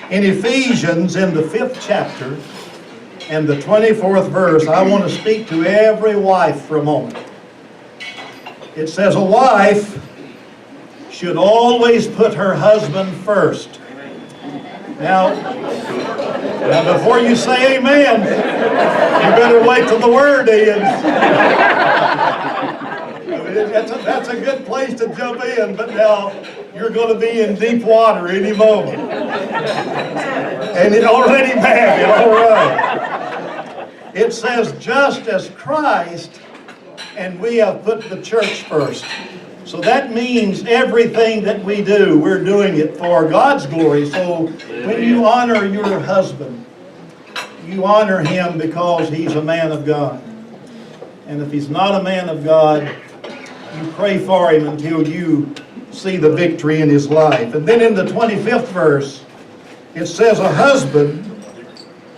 In Ephesians, in the 5th chapter, and the 24th verse, I want to speak to every wife for a moment. It says, a wife should always put her husband first. Now before you say amen, you better wait till the word ends. That's a good place to jump in, but now you're going to be in deep water any moment. And it already bad, all right. It says, just as Christ, and we have put the church first. So that means everything that we do, we're doing it for God's glory. So when you honor your husband, you honor him because he's a man of God. And if he's not a man of God, you pray for him until you see the victory in his life. And then in the 25th verse, it says a husband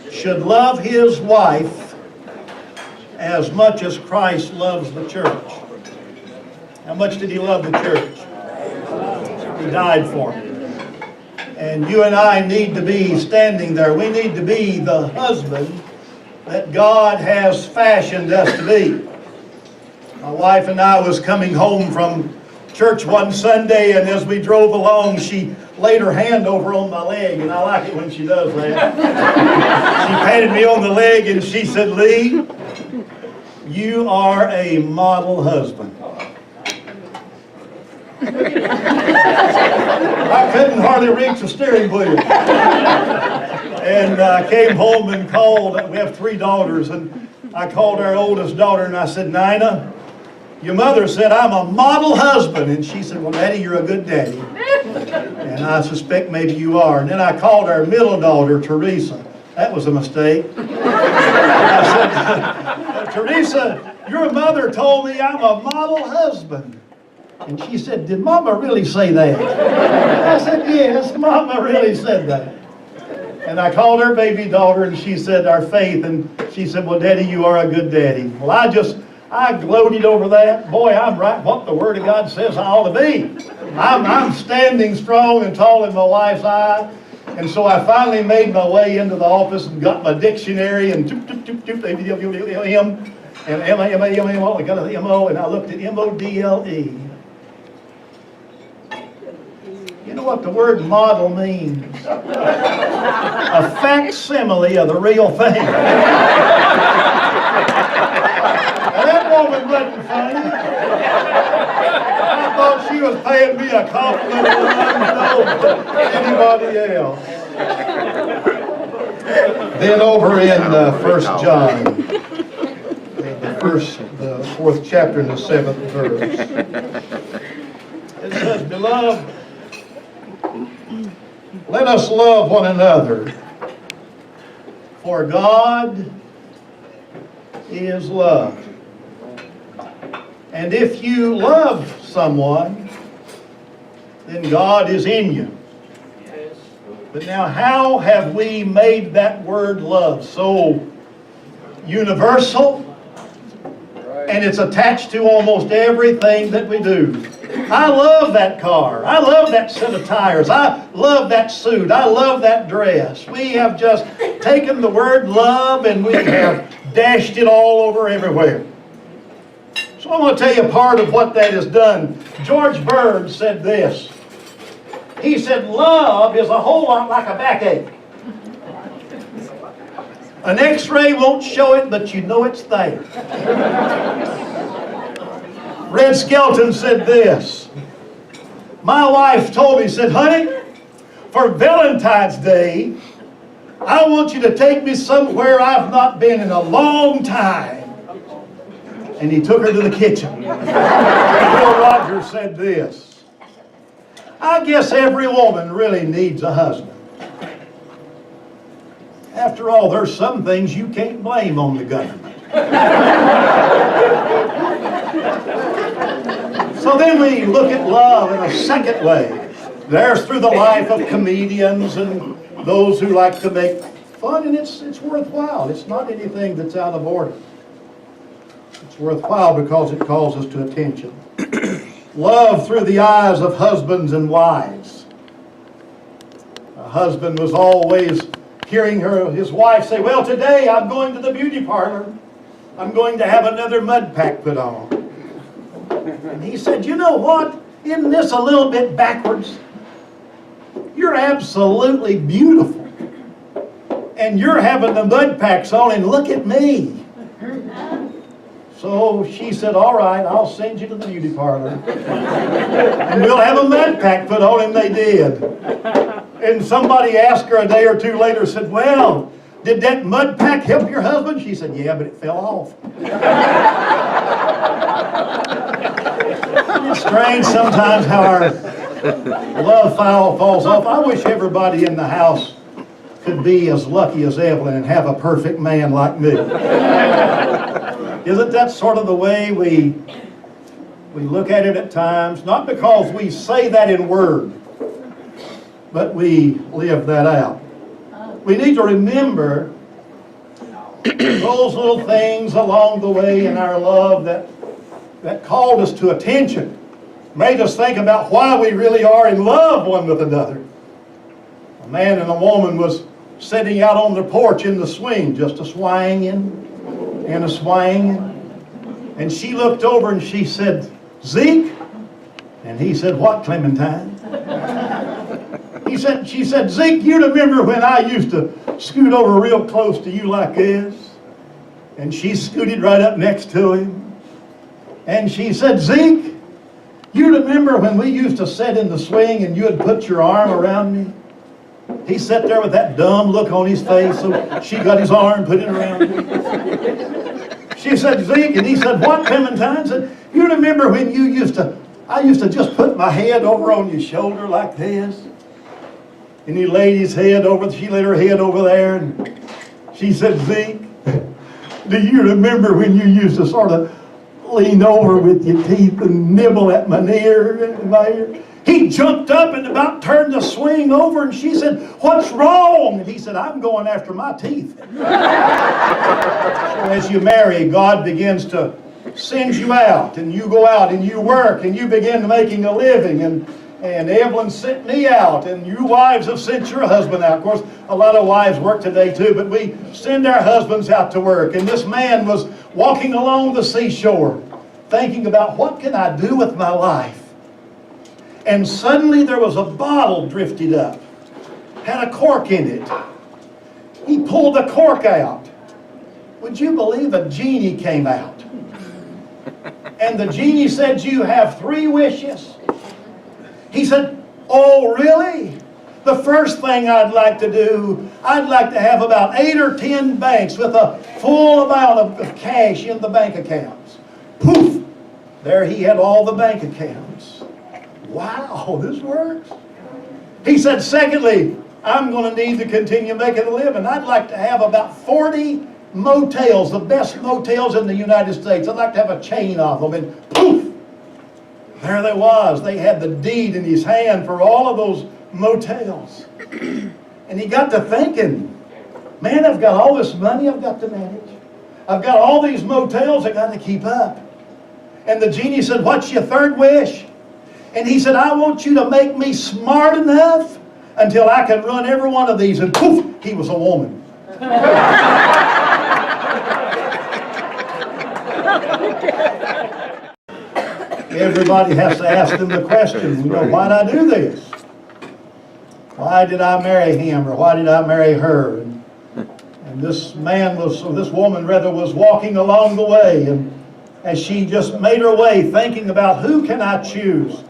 should love his wife as much as Christ loves the church. How much did he love the church? He died for it. And you and I need to be standing there. We need to be the husband that God has fashioned us to be. My wife and I was coming home from church one Sunday, and as we drove along, she laid her hand over on my leg, and I like it when she does that. She patted me on the leg, and she said, Lee, you are a model husband. I couldn't hardly reach the steering wheel. And I came home and called. We have 3 daughters, and I called our oldest daughter and I said, Nina, your mother said I'm a model husband. And she said, well, Daddy, you're a good daddy. And I suspect maybe you are. And then I called our middle daughter, Teresa. That was a mistake. I said, Teresa, your mother told me I'm a model husband. And she said, did Mama really say that? I said, yes, Mama really said that. And I called her baby daughter, and she said, our Faith. And she said, well, Daddy, you are a good daddy. Well, I gloated over that. Boy, I'm right what the Word of God says I ought to be. I'm standing strong and tall in my wife's eye. And so I finally made my way into the office and got my dictionary and M and M-A-M-A-M-A-M-O. I got an M-O, and I looked at M-O-D-L-E. You know what the word model means? A facsimile of the real thing. Now, that woman wasn't funny. I thought she was paying me a compliment over anybody else. Then over in 1 John, the 4th chapter and the 7th verse, it says, Beloved, let us love one another, for God is love. And if you love someone, then God is in you. But now, how have we made that word love so universal? And it's attached to almost everything that we do. I love that car. I love that set of tires. I love that suit. I love that dress. We have just taken the word love and we have dashed it all over everywhere. So I want to tell you part of what that has done. George Bird said this. He said, love is a whole lot like a backache. An x-ray won't show it, but you know it's there. Red Skelton said this. My wife told me, said, honey, for Valentine's Day, I want you to take me somewhere I've not been in a long time. And he took her to the kitchen. Bill Rogers said this. I guess every woman really needs a husband. After all, there's some things you can't blame on the government. So then we look at love in a second way. There's through the life of comedians and those who like to make fun, and it's worthwhile. It's not anything that's out of order. It's worthwhile because it calls us to attention. Love through the eyes of husbands and wives. A husband was always hearing his wife say, well, today I'm going to the beauty parlor. I'm going to have another mud pack put on. And he said, you know what? Isn't this a little bit backwards? You're absolutely beautiful. And you're having the mud packs on, and look at me. So she said, all right, I'll send you to the beauty parlor. And we'll have a mud pack put on, and they did. And somebody asked her a day or two later, said, well, did that mud pack help your husband? She said, yeah, but it fell off. It's strange sometimes how our love falls off. I wish everybody in the house could be as lucky as Evelyn and have a perfect man like me. Isn't that sort of the way we look at it at times? Not because we say that in word, but we live that out. We need to remember those little things along the way in our love that called us to attention, made us think about why we really are in love one with another. A man and a woman was sitting out on their porch in the swing, just a swinging and a swinging. And she looked over and she said, Zeke? And he said, what, Clementine? She said, Zeke, you remember when I used to scoot over real close to you like this? And she scooted right up next to him. And she said, Zeke, you remember when we used to sit in the swing and you would put your arm around me? He sat there with that dumb look on his face, so she got his arm, put it around him. She said, Zeke, and he said, what, Clementine? Said, you remember when I used to just put my head over on your shoulder like this? And he laid his head over, she laid her head over there, and she said, Zeke, do you remember when you used to sort of lean over with your teeth and nibble at my ear? He jumped up and about turned the swing over, and she said, what's wrong? And he said, I'm going after my teeth. So as you marry, God begins to send you out, and you go out and you work, and you begin making a living, and Evelyn sent me out, and you wives have sent your husband out. Of course, a lot of wives work today too, but we send our husbands out to work. And this man was walking along the seashore, thinking about what can I do with my life? And suddenly there was a bottle drifted up, had a cork in it. He pulled the cork out. Would you believe a genie came out? And the genie said, you have 3 wishes. He said, oh, really? The first thing I'd like to do, I'd like to have about 8 or 10 banks with a full amount of cash in the bank accounts. Poof! There he had all the bank accounts. Wow, this works. He said, secondly, I'm going to need to continue making a living. I'd like to have about 40 motels, the best motels in the United States. I'd like to have a chain of them. And poof! There they was. They had the deed in his hand for all of those motels. And he got to thinking, man, I've got all this money I've got to manage. I've got all these motels I've got to keep up. And the genie said, what's your 3rd wish? And he said, I want you to make me smart enough until I can run every one of these. And poof, he was a woman. Everybody has to ask them the question, why did I do this? Why did I marry him, or why did I marry her? And this woman was walking along the way, and as she just made her way thinking about who can I choose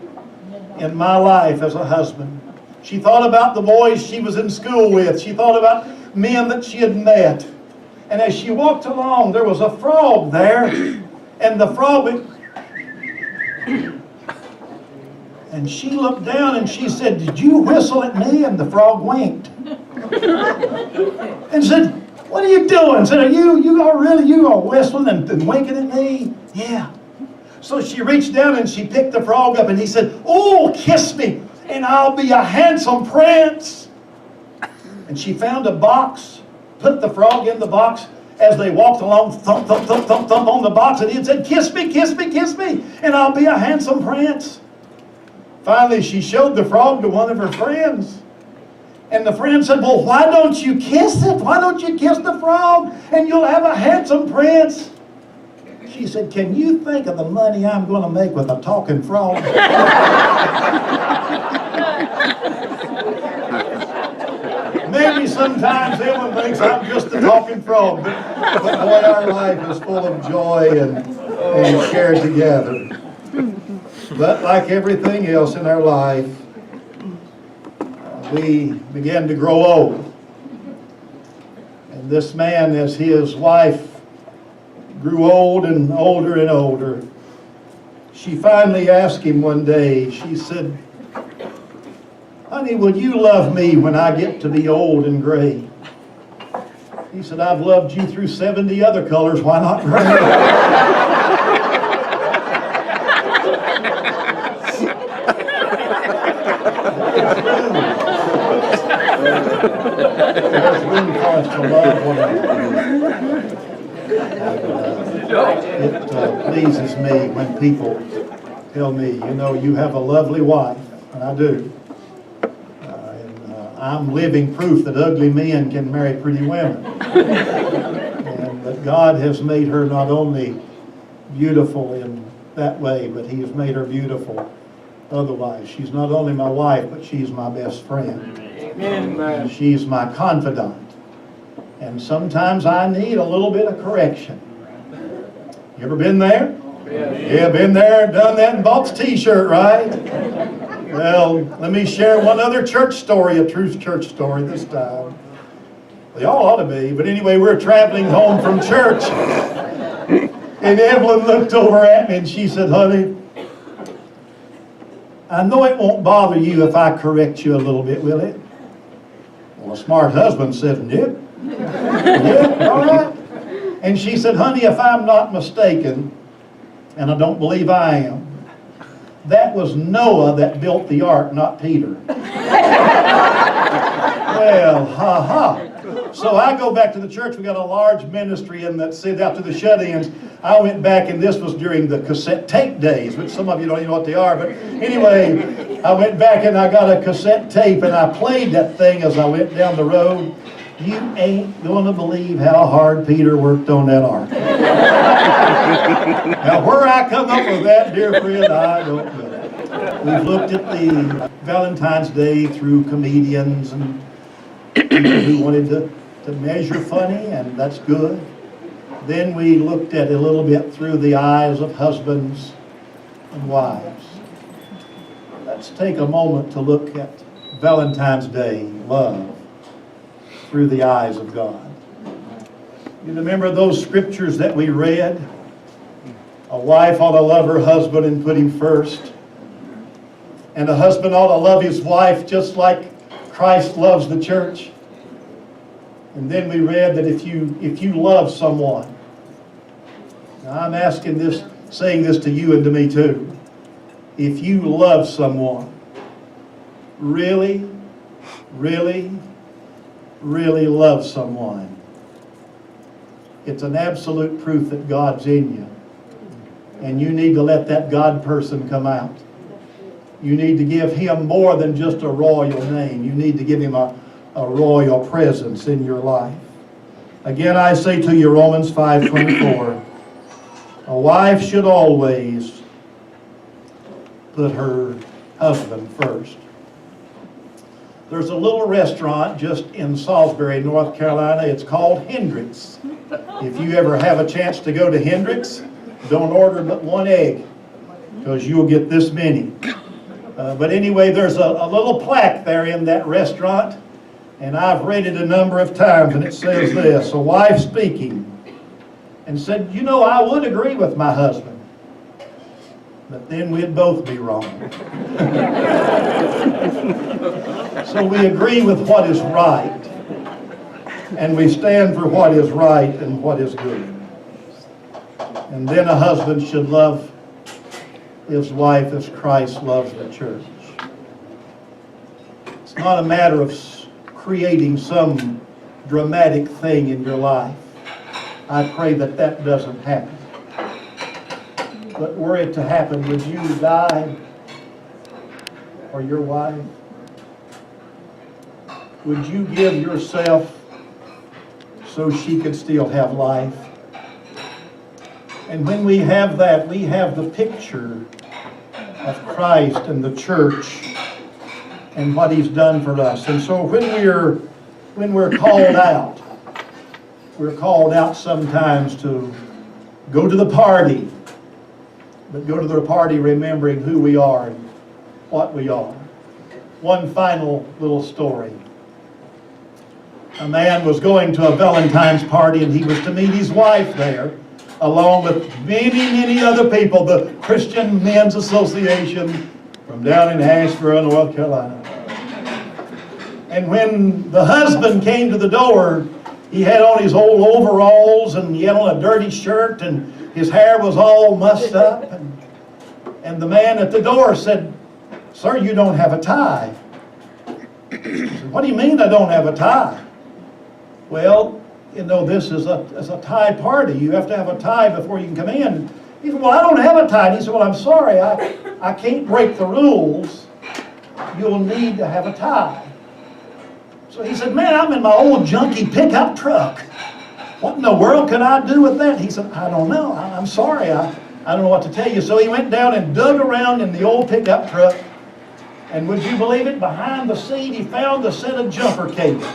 in my life as a husband. She thought about the boys she was in school with. She thought about men that she had met. And as she walked along, there was a frog there, and the frog went, and she looked down and she said, did you whistle at me? And the frog winked. And said, what are you doing? Said, are you whistling and winking at me? Yeah. So she reached down and she picked the frog up, and he said, oh, kiss me and I'll be a handsome prince. And she found a box, put the frog in the box. As they walked along, thump, thump, thump, thump, thump on the box, and he said, kiss me, kiss me, kiss me, and I'll be a handsome prince. Finally, she showed the frog to one of her friends. And the friend said, well, why don't you kiss it? Why don't you kiss the frog and you'll have a handsome prince? She said, can you think of the money I'm going to make with a talking frog? Maybe sometimes everyone thinks I'm just a talking frog, but boy, our life is full of joy and shared together. But like everything else in our life, we began to grow old. And this man, as his wife grew old and older and older, she finally asked him one day, she said, honey, will you love me when I get to be old and gray? He said, I've loved you through 70 other colors, why not gray? There's room for us to love one another. It pleases me when people tell me, you know, you have a lovely wife, and I do. I'm living proof that ugly men can marry pretty women. And that God has made her not only beautiful in that way, but He has made her beautiful otherwise. She's not only my wife, but she's my best friend. Amen. She's my confidant. And sometimes I need a little bit of correction. You ever been there? Yeah, been there, done that, and bought the t-shirt, right? Well, let me share one other church story, a true church story this time. They all ought to be, but anyway, we're traveling home from church. And Evelyn looked over at me and she said, honey, I know it won't bother you if I correct you a little bit, will it? Well, a smart husband said, nope. Yeah, all right. And she said, honey, if I'm not mistaken, and I don't believe I am, that was Noah that built the ark, not Peter. Well, ha. So I go back to the church. We got a large ministry in that sent out to the shut-ins. I went back, and this was during the cassette tape days, which some of you don't even know what they are. But anyway, I went back and I got a cassette tape, and I played that thing as I went down the road. You ain't going to believe how hard Peter worked on that ark. Now, where I come up with that, dear friend, I don't know. We've looked at the Valentine's Day through comedians and people who wanted to measure funny, and that's good. Then we looked at it a little bit through the eyes of husbands and wives. Let's take a moment to look at Valentine's Day, love, through the eyes of God. You remember those scriptures that we read? A wife ought to love her husband and put him first. And a husband ought to love his wife just like Christ loves the church. And then we read that if you love someone, now I'm asking this, saying this to you and to me too. If you love someone, really, really, really love someone, it's an absolute proof that God's in you. And you need to let that God person come out. You need to give Him more than just a royal name. You need to give Him a royal presence in your life. Again, I say to you, Romans 5:24, a wife should always put her husband first. There's a little restaurant just in Salisbury, North Carolina. It's called Hendrick's. If you ever have a chance to go to Hendrick's, don't order but one egg, because you'll get this many. But anyway, there's a little plaque there in that restaurant, and I've read it a number of times, and it says this, a wife speaking, and said, you know, I would agree with my husband, but then we'd both be wrong. So we agree with what is right, and we stand for what is right and what is good. And then a husband should love his wife as Christ loves the church. It's not a matter of creating some dramatic thing in your life. I pray that that doesn't happen. But were it to happen, would you die for your wife? would you give yourself so she could still have life? And when we have that, we have the picture of Christ and the church and what He's done for us. And so when we're called out, we're called out sometimes to go to the party, but go to the party remembering who we are and what we are. One final little story. A man was going to a Valentine's party, and he was to meet his wife there, along with many, many other people, the Christian Men's Association from down in Asheville, North Carolina. And when the husband came to the door, he had on his old overalls, and he had on a dirty shirt, and his hair was all mussed up. And the man at the door said, "Sir, you don't have a tie." He said, "What do you mean I don't have a tie?" "Well, you know, this is a tie party. You have to have a tie before you can come in." He said, "Well, I don't have a tie." And he said, "Well, I'm sorry, I can't break the rules. You'll need to have a tie." So he said, "Man, I'm in my old junky pickup truck. What in the world can I do with that?" He said, "I don't know. I'm sorry. I don't know what to tell you." So he went down and dug around in the old pickup truck. And would you believe it? Behind the seat, he found a set of jumper cables.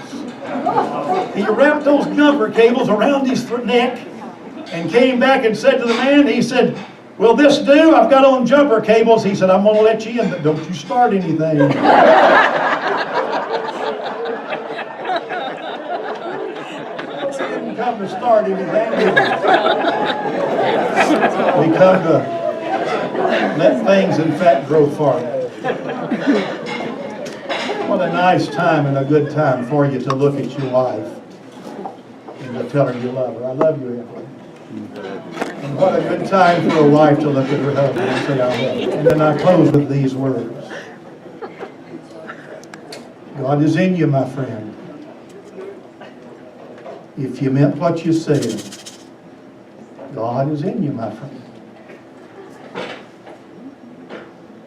He wrapped those jumper cables around his neck and came back and said to the man, he said, "Will this do? I've got on jumper cables." He said, "I'm going to let you in, but don't you start anything." Didn't come to start anything. We come to let things, in fact, grow farther. What a nice time and a good time for you to look at your wife and to tell her you love her. "I love you, Emily." And what a good time for a wife to look at her husband and say, "I love you." And then I close with these words. God is in you, my friend. If you meant what you said, God is in you, my friend.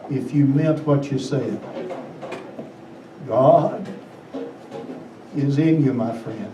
If you meant what you said, God is in you, my friend.